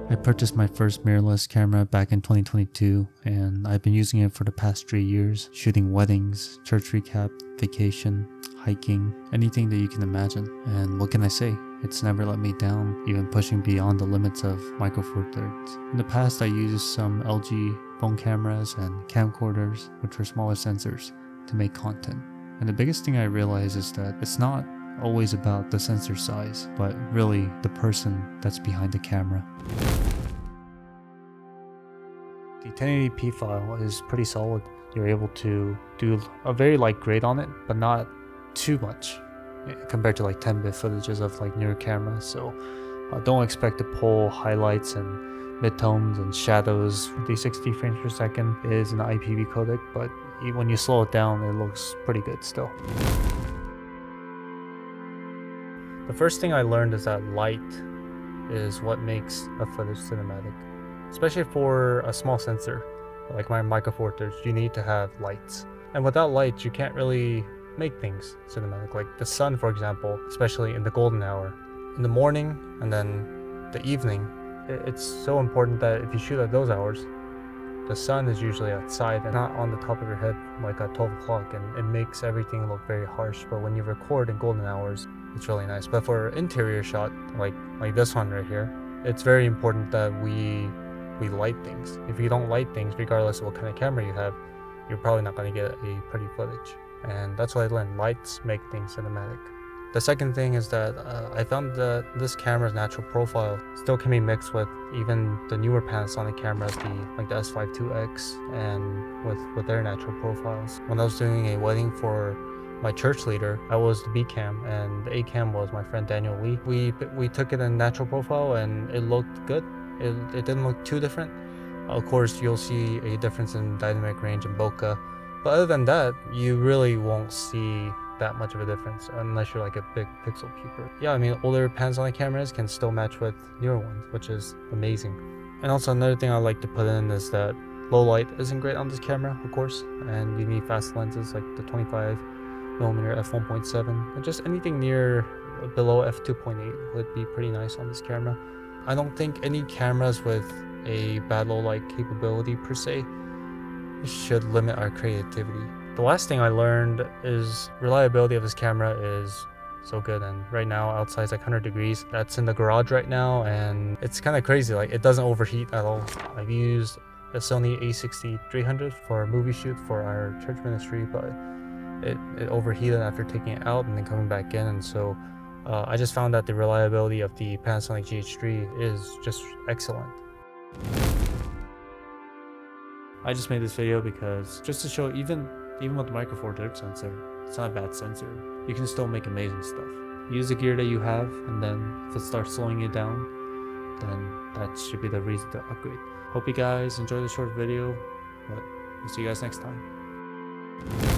I purchased my first mirrorless camera back in 2022, and I've been using it for the past 3 years, shooting weddings, church recap, vacation, hiking, anything that you can imagine. And what can I say? It's never let me down, even pushing beyond the limits of Micro Four Thirds. In the past, I used some LG phone cameras and camcorders, which were smaller sensors, to make content. And the biggest thing I realized is that it's not always about the sensor size, but really the person that's behind the camera. The 1080p file is pretty solid. You're able to do a very light grade on it, but not too much compared to like 10-bit footages of like newer cameras. So don't expect to pull highlights and midtones and shadows. The 60 frames per second is an IPV codec, but when you slow it down, it looks pretty good still. The first thing I learned is that light is what makes a footage cinematic. Especially for a small sensor, like my Micro Four Thirds, you need to have lights. And without lights, you can't really make things cinematic. Like the sun, for example, especially in the golden hour. In the morning and then the evening, it's so important that if you shoot at those hours, the sun is usually outside and not on the top of your head like at 12 o'clock, and it makes everything look very harsh. But when you record in golden hours, it's really nice. But for interior shot, like this one right here, it's very important that we light things. If you don't light things, regardless of what kind of camera you have, you're probably not going to get a pretty footage. And that's what I learned. Lights make things cinematic. The second thing is that I found that this camera's natural profile still can be mixed with even the newer Panasonic cameras, like the S5 II-X, and with their natural profiles. When I was doing a wedding for my church leader, I was the B cam and the A cam was my friend Daniel Lee. We took it in natural profile and it looked good. It didn't look too different. Of course, you'll see a difference in dynamic range and bokeh, but other than that, you really won't see that much of a difference unless you're like a big pixel peeper. Yeah, I mean, older Panasonic cameras can still match with newer ones, which is amazing. And also another thing I like to put in is that low light isn't great on this camera, of course, and you need fast lenses like the 25mm f1.7, and just anything below f2.8 would be pretty nice on this camera. I don't think any cameras with a bad low light capability per se should limit our creativity. The last thing I learned is reliability of this camera is so good, and right now outside it's like 100 degrees. That's in the garage right now, and it's kind of crazy. Like, it doesn't overheat at all. I've used a Sony a6300 for a movie shoot for our church ministry, but it overheated after taking it out and then coming back in, and so I just found that the reliability of the Panasonic GH3 is just excellent. I just made this video because just to show even with the Micro Four Thirds sensor, it's not a bad sensor. You can still make amazing stuff. Use the gear that you have, and then if it starts slowing you down, then that should be the reason to upgrade. Hope you guys enjoyed the short video, but we'll see you guys next time.